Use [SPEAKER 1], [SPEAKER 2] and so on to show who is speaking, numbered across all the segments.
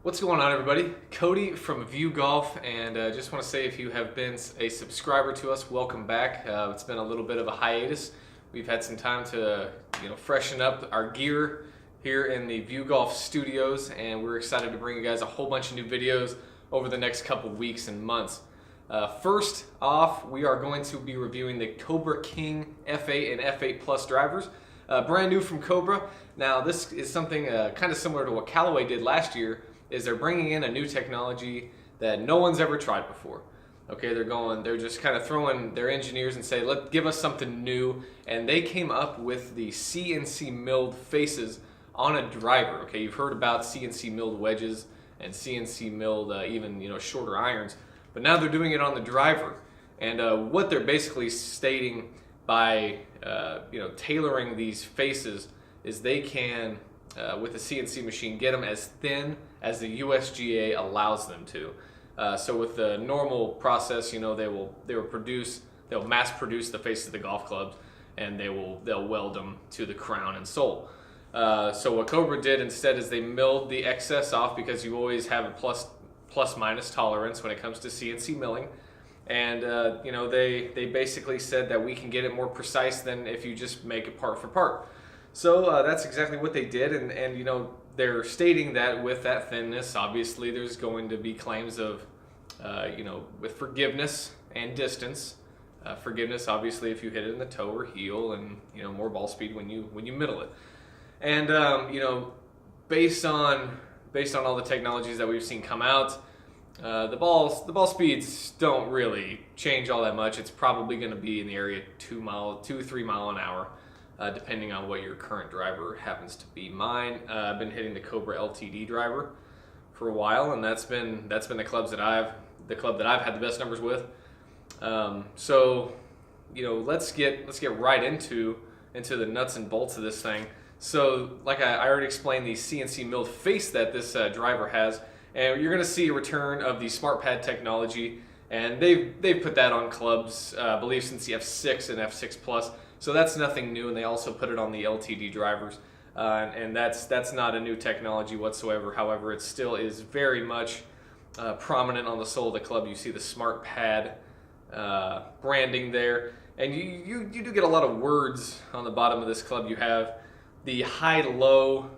[SPEAKER 1] What's going on, everybody? Cody from View Golf, and just want to say, if you have been a subscriber to us, welcome back. It's been a little bit of a hiatus. We've had some time to freshen up our gear here in the View Golf studios, and we're excited to bring you guys a whole bunch of new videos over the next couple weeks and months. First off, we are going to be reviewing the Cobra King F8 and F8 Plus drivers. Brand new from Cobra. Now, this is something kind of similar to what Callaway did last year. Is they're bringing in a new technology that no one's ever tried before. Okay, they're just kind of throwing their engineers and say, give us something new. And they came up with the CNC milled faces on a driver. Okay, you've heard about CNC milled wedges and CNC milled even shorter irons, but now they're doing it on the driver. And what they're basically stating by tailoring these faces is they can, with a CNC machine, get them as thin as the USGA allows them to. So with the normal process, they'll mass produce the faces of the golf clubs, and they'll weld them to the crown and sole. So what Cobra did instead is they milled the excess off, because you always have a plus minus tolerance when it comes to CNC milling. And they basically said that we can get it more precise than if you just make it part for part. So that's exactly what they did, and they're stating that with that thinness, obviously there's going to be claims of, with forgiveness and distance. Forgiveness, obviously, if you hit it in the toe or heel, and more ball speed when you middle it. And based on all the technologies that we've seen come out, the ball speeds don't really change all that much. It's probably going to be in the area 2-3 mile an hour. Depending on what your current driver happens to be. Mine, I've been hitting the Cobra LTD driver for a while, and that's been the club that I've had the best numbers with. So let's get right into the nuts and bolts of this thing. So like I already explained, the CNC milled face that this driver has, and you're going to see a return of the smart pad technology, and they've put that on clubs, I believe, since the F6 and F6 Plus. So that's nothing new, and they also put it on the LTD drivers, and that's not a new technology whatsoever. However, it still is very much prominent on the sole of the club. You see the smart pad branding there, and you do get a lot of words on the bottom of this club. You have the high-low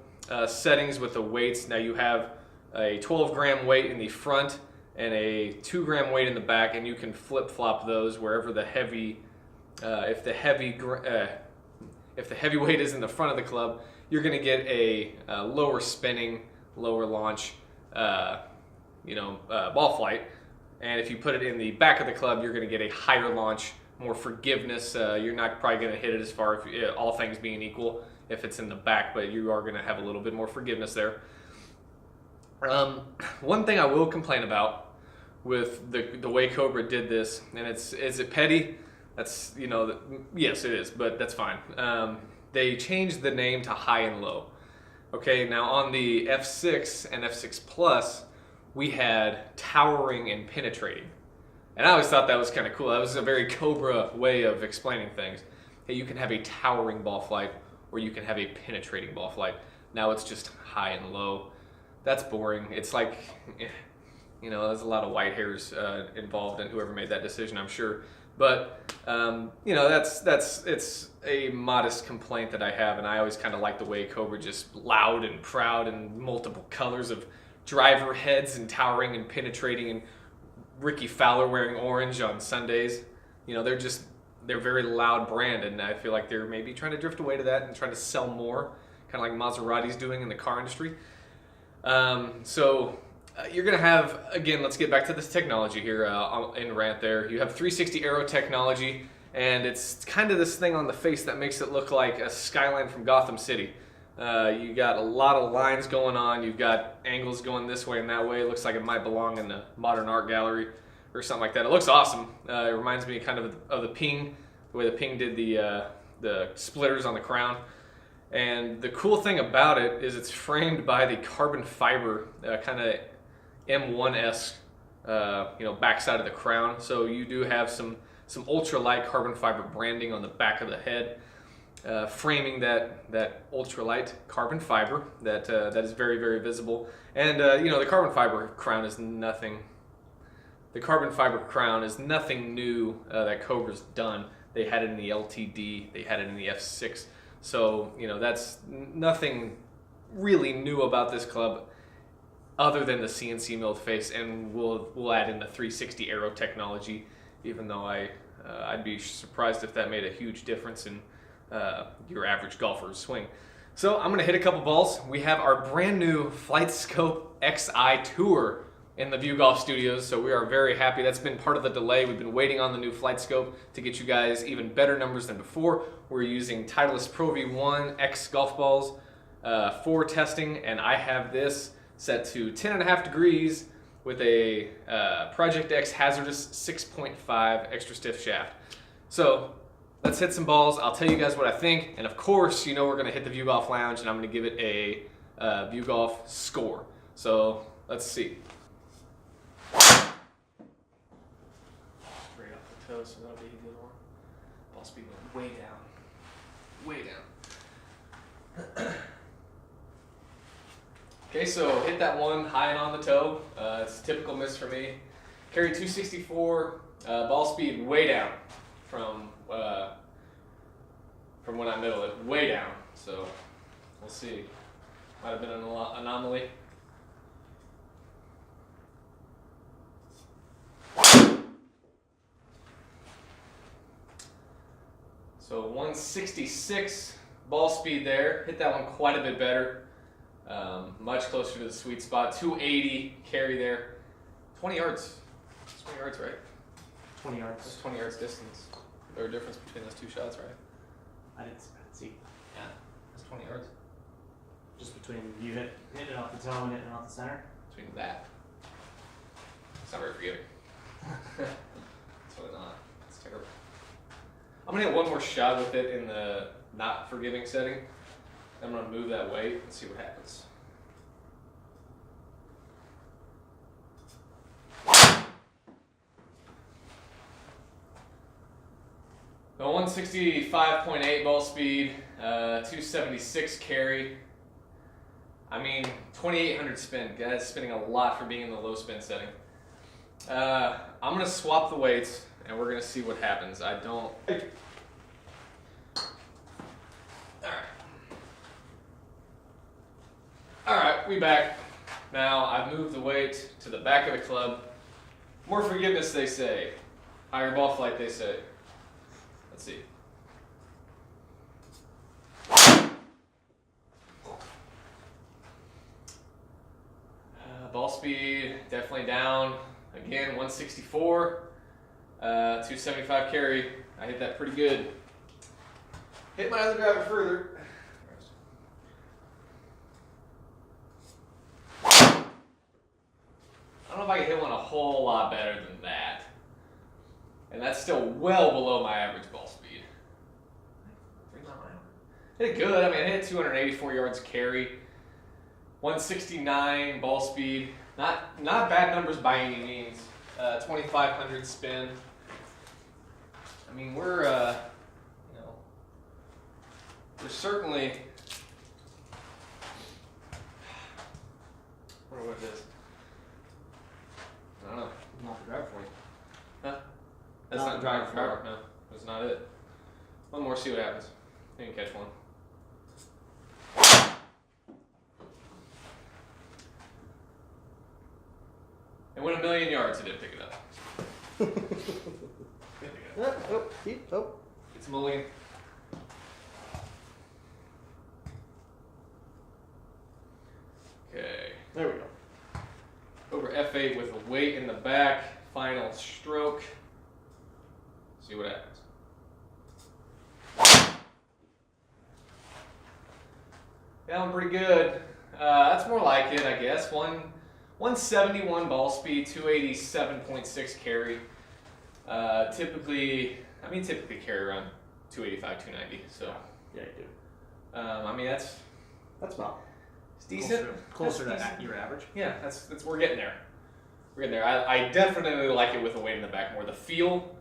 [SPEAKER 1] settings with the weights. Now you have a 12-gram weight in the front and a 2-gram weight in the back, and you can flip-flop those wherever the heavy. If the heavy weight is in the front of the club, you're going to get a lower spinning, lower launch, ball flight. And if you put it in the back of the club, you're going to get a higher launch, more forgiveness. You're not probably going to hit it as far, all things being equal, if it's in the back, but you are going to have a little bit more forgiveness there. One thing I will complain about with the way Cobra did this, and is it petty? That's, yes, it is, but that's fine. They changed the name to high and low. Okay, now on the F6 and F6 Plus, we had towering and penetrating. And I always thought that was kind of cool. That was a very Cobra way of explaining things. Hey, you can have a towering ball flight, or you can have a penetrating ball flight. Now it's just high and low. That's boring. It's like, there's a lot of white hairs involved in whoever made that decision, I'm sure. But it's a modest complaint that I have, and I always kind of like the way Cobra just loud and proud and multiple colors of driver heads and towering and penetrating, and Ricky Fowler wearing orange on Sundays. They're very loud brand, and I feel like they're maybe trying to drift away to that and trying to sell more, kind of like Maserati's doing in the car industry. You're going to have, again, let's get back to this technology here in rant there. You have 360 aero technology, and it's kind of this thing on the face that makes it look like a skyline from Gotham City. You got a lot of lines going on. You've got angles going this way and that way. It looks like it might belong in the modern art gallery or something like that. It looks awesome. It reminds me kind of the Ping, the way the Ping did the splitters on the crown. And the cool thing about it is it's framed by the carbon fiber kind of M1-esque, backside of the crown. So you do have some ultralight carbon fiber branding on the back of the head. framing that ultralight carbon fiber that is very, very visible. And you know, the carbon fiber crown is nothing. The carbon fiber crown is nothing new that Cobra's done. They had it in the LTD, they had it in the F6. So you know, that's nothing really new about this club, other than the CNC milled face, and we'll add in the 360 aero technology. Even though I'd be surprised if that made a huge difference in your average golfer's swing. So I'm gonna hit a couple balls. We have our brand new Flight Scope XI Tour in the View Golf Studios, so we are very happy. That's been part of the delay. We've been waiting on the new Flight Scope to get you guys even better numbers than before. We're using Titleist Pro V1 X golf balls for testing, and I have this set to 10.5 degrees with a Project X Hazardous 6.5 extra stiff shaft. So let's hit some balls. I'll tell you guys what I think, and of course, you know we're gonna hit the View Golf Lounge, and I'm gonna give it a View Golf score. So let's see. Straight off the toe, so that'll be a good one. Ball speed went way down, way down. Okay, so hit that one high and on the toe. It's a typical miss for me. Carry 264, ball speed way down from when I middle it, way down. So we'll see. Might have been an anomaly. So 166 ball speed there. Hit that one quite a bit better. Much closer to the sweet spot. 280 carry there. 20 yards. That's 20 yards, right?
[SPEAKER 2] 20 yards.
[SPEAKER 1] That's 20 yards distance. Or difference between those two shots, right?
[SPEAKER 2] I didn't see.
[SPEAKER 1] Yeah, that's 20 yards.
[SPEAKER 2] Just between you hitting it off the toe and hitting it off the center?
[SPEAKER 1] Between that. It's not very forgiving. It's really not. It's terrible. I'm gonna hit one more shot with it in the not forgiving setting. I'm gonna move that weight and see what happens. The 165.8 ball speed, 276 carry. I mean, 2,800 spin. Guys, spinning a lot for being in the low spin setting. I'm gonna swap the weights and we're gonna see what happens. I don't. Alright, we back. Now I've moved the weight to the back of the club. More forgiveness, they say. Higher ball flight, they say. Let's see. Ball speed, definitely down. Again, 164. 275 carry. I hit that pretty good. Hit my other driver further. I don't know if I can hit one a whole lot better than that. And that's still well below my average ball speed. 3 mile an hour. Hit it good. I mean, I hit 284 yards carry. 169 ball speed. Not bad numbers by any means. 2,500 spin. I mean, we're certainly. I wonder what it is. I don't know.
[SPEAKER 2] Not the driver for you.
[SPEAKER 1] Huh? That's not the driver for it. No, that's not it. One more, see what happens. You can catch one. It went 1,000,000 yards. It didn't pick it up.
[SPEAKER 2] Keep, oh.
[SPEAKER 1] It's a mulligan. Okay.
[SPEAKER 2] There we go.
[SPEAKER 1] Cobra F8 with a weight in the back. Final stroke. See what happens. Yeah, I'm pretty good. That's more like it, I guess. 171 ball speed, 287.6 carry. Typically carry around 285, 290. So
[SPEAKER 2] yeah, you do.
[SPEAKER 1] I mean that's
[SPEAKER 2] about.
[SPEAKER 1] It's decent.
[SPEAKER 2] Closer to your average.
[SPEAKER 1] Yeah, that's we're getting there. We're getting there. I definitely like it with a weight in the back more. The feel,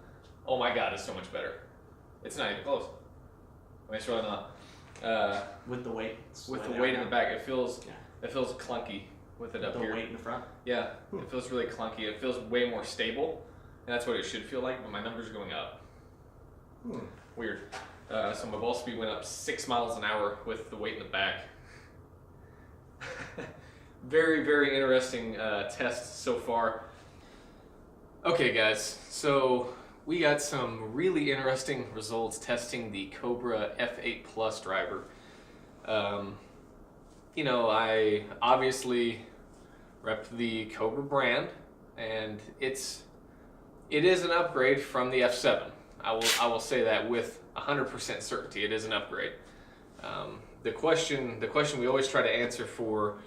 [SPEAKER 1] oh my god, is so much better. It's not even close. It's really not.
[SPEAKER 2] With the weight.
[SPEAKER 1] With the weight in the back, it feels clunky with it up here.
[SPEAKER 2] The weight in the front.
[SPEAKER 1] Yeah, it feels really clunky. It feels way more stable, and that's what it should feel like. But my numbers are going up. Weird. So my ball speed went up 6 miles an hour with the weight in the back. Very, very interesting test so far. Okay, guys, so we got some really interesting results testing the Cobra F8 Plus driver. You know, I obviously rep the Cobra brand, and it is an upgrade from the F7. I will say that with 100% certainty. It is an upgrade. The question we always try to answer for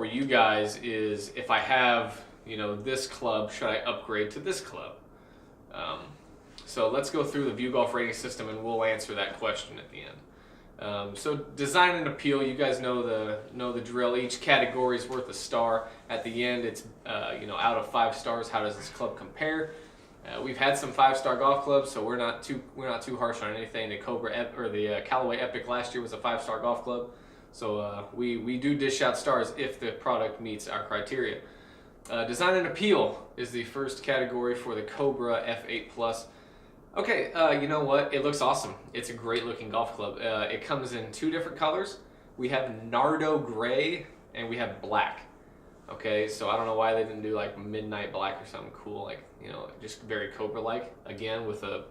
[SPEAKER 1] you guys is, if I have, you know, this club, should I upgrade to this club? So let's go through the View Golf rating system and we'll answer that question at the end. So design and appeal, you guys know the drill. Each category is worth a star. At the end, it's you know, out of 5 stars, how does this club compare? We've had some 5-star golf clubs, so we're not too harsh on anything. The the Callaway Epic last year was a 5-star golf club, so we do dish out stars if the product meets our criteria. Design and appeal is the first category for the Cobra F8 Plus. Okay, you know what? It looks awesome. It's a great looking golf club. It comes in 2 different colors. We have Nardo Gray and we have black. Okay, so I don't know why they didn't do like midnight black or something cool, like, you know, just very Cobra-like, again with a,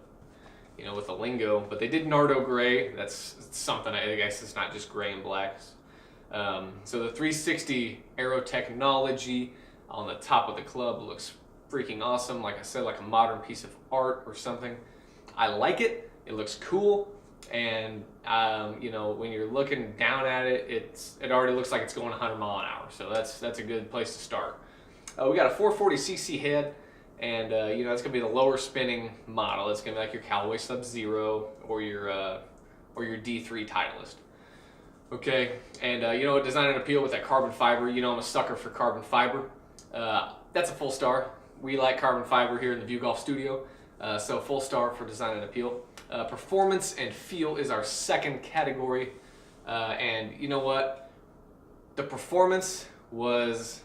[SPEAKER 1] you know, with a lingo. But they did Nardo Gray. That's something, I guess it's not just gray and black. So the 360 Aero technology on the top of the club looks freaking awesome. Like I said, like a modern piece of art or something. I like it. It looks cool. And you know, when you're looking down at it, it already looks like it's going 100 miles an hour. So that's a good place to start. We got a 440cc head, and you know, it's gonna be the lower spinning model. It's gonna be like your Callaway Sub-Zero or your D3 Titleist. Okay, and you know, design and appeal with that carbon fiber. You know, I'm a sucker for carbon fiber. That's a full star. We like carbon fiber here in the View Golf studio. So full star for design and appeal. Performance and feel is our second category. And you know what? The performance was,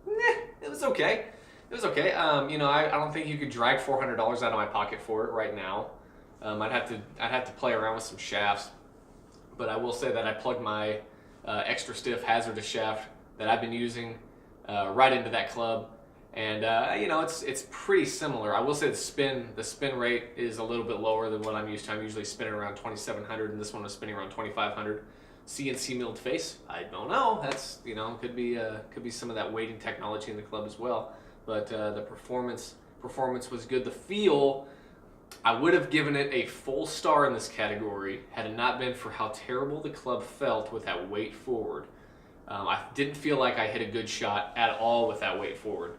[SPEAKER 1] it was okay. It was okay. You know, I don't think you could drag $400 out of my pocket for it right now. I'd have to play around with some shafts. But I will say that I plugged my extra stiff hazardous shaft that I've been using right into that club. And you know, it's pretty similar. I will say the spin rate is a little bit lower than what I'm used to. I'm usually spinning around 2,700, and this one was spinning around 2,500. CNC milled face, I don't know. That's, you know, could be some of that weighting technology in the club as well. But the performance was good. The feel, I would have given it a full star in this category had it not been for how terrible the club felt with that weight forward. I didn't feel like I hit a good shot at all with that weight forward.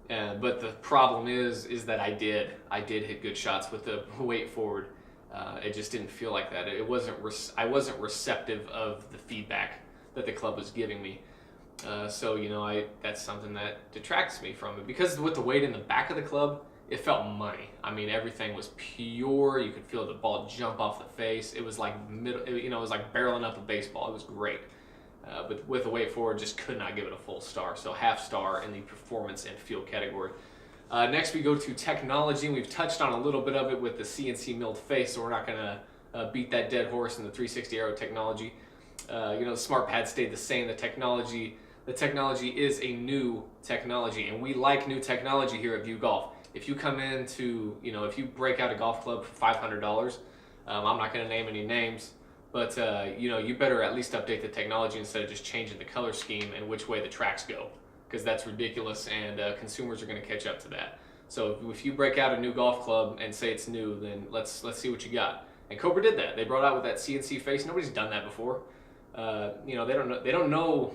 [SPEAKER 1] But the problem is that I did hit good shots with the weight forward. It just didn't feel like that. I wasn't receptive of the feedback that the club was giving me. So you know, that's something that detracts me from it, because with the weight in the back of the club, it felt money. I mean, everything was pure. You could feel the ball jump off the face. It was like you know, it was like barreling up a baseball. It was great. But with the weight forward, just could not give it a full star. So half star in the performance and feel category. Next we go to technology. We've touched on a little bit of it with the CNC milled face, so we're not gonna beat that dead horse in the 360 Aero technology. You know, the smart pad stayed the same. The technology is a new technology, and we like new technology here at View Golf. If you come into, you know, if you break out a golf club for $500, I'm not gonna name any names, but you know, you better at least update the technology instead of just changing the color scheme and which way the tracks go, because that's ridiculous, and consumers are going to catch up to that. So if you break out a new golf club and say it's new, then let's see what you got. And Cobra did that. They brought out with that CNC face. Nobody's done that before. You know, they don't know.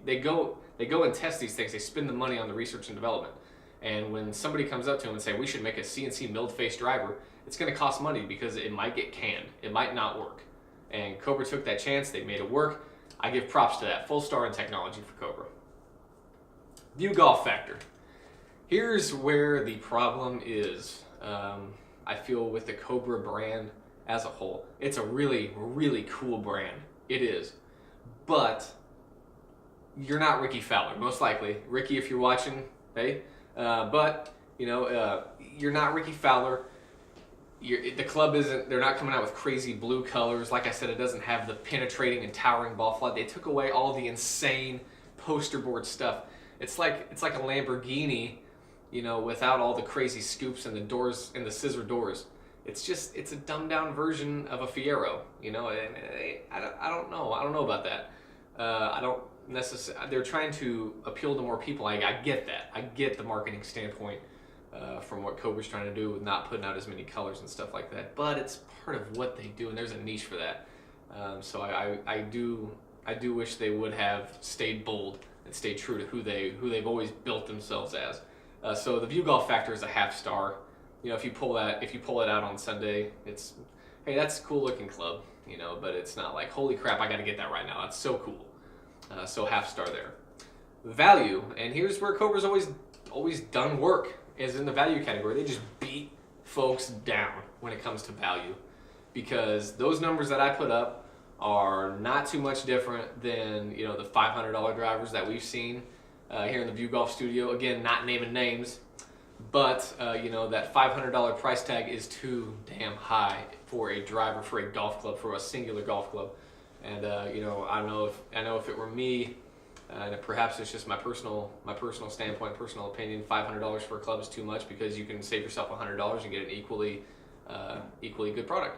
[SPEAKER 1] They go and test these things. They spend the money on the research and development. And when somebody comes up to them and say, we should make a CNC milled face driver, it's going to cost money because it might get canned. It might not work. And Cobra took that chance. They made it work. I give props to that. Full star in technology for Cobra. View Golf factor. Here's where the problem is. I feel with the Cobra brand as a whole. It's a really, really cool brand. It is. But you're not Ricky Fowler, most likely. Ricky, if you're watching, hey. But, you know, you're not Ricky Fowler. The club isn't, they're not coming out with crazy blue colors. Like I said, it doesn't have the penetrating and towering ball flight. They took away all the insane poster board stuff. It's like a Lamborghini, you know, without all the crazy scoops and the doors and the scissor doors. It's a dumbed down version of a Fiero, you know. And I don't know about that. I don't necessarily. They're trying to appeal to more people. I get that. I get the marketing standpoint from what Cobra's trying to do with not putting out as many colors and stuff like that. But it's part of what they do, and there's a niche for that. So I do wish they would have stayed bold and stayed true to who they've always built themselves as. So the View Golf Factor is a half star. You know, if you pull it out on Sunday, it's, hey, that's a cool looking club, you know, but it's not like, holy crap, I got to get that right now. That's so cool. So half star there. Value, and here's where Cobra's always done work, is in the value category. They just beat folks down when it comes to value, because those numbers that I put up are not too much different than, you know, the $500 drivers that we've seen here in the View Golf Studio. Again, not naming names, but you know, that $500 price tag is too damn high for a driver, for a golf club, for a singular golf club. And you know, I know if it were me, and perhaps it's just my personal standpoint, personal opinion, $500 for a club is too much, because you can save yourself $100 and get an equally good product.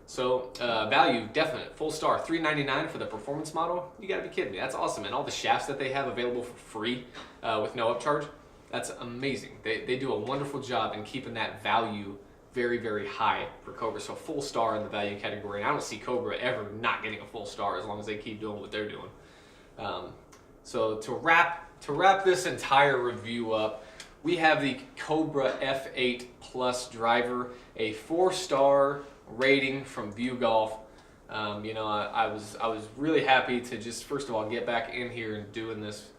[SPEAKER 1] So value, definite, full star, $399 for the performance model. You gotta be kidding me. That's awesome. And all the shafts that they have available for free with no upcharge, that's amazing. They do a wonderful job in keeping that value very, very high for Cobra. So full star in the value category. And I don't see Cobra ever not getting a full star as long as they keep doing what they're doing. So to wrap this entire review up, we have the Cobra F8 Plus driver, a 4-star rating from View Golf. You know, I was really happy to just, first of all, get back in here and doing this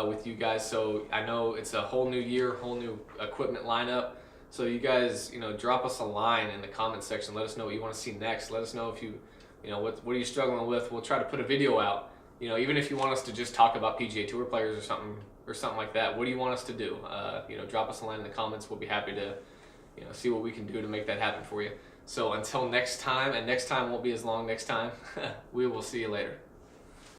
[SPEAKER 1] with you guys. So I know it's a whole new year, whole new equipment lineup. So you guys, you know, drop us a line in the comment section. Let us know what you want to see next. Let us know if you know, what are you struggling with. We'll try to put a video out. You know, even if you want us to just talk about PGA Tour players or something like that. What do you want us to do? You know, drop us a line in the comments. We'll be happy to, you know, see what we can do to make that happen for you. So until next time, and next time won't be as long next time, we will see you later.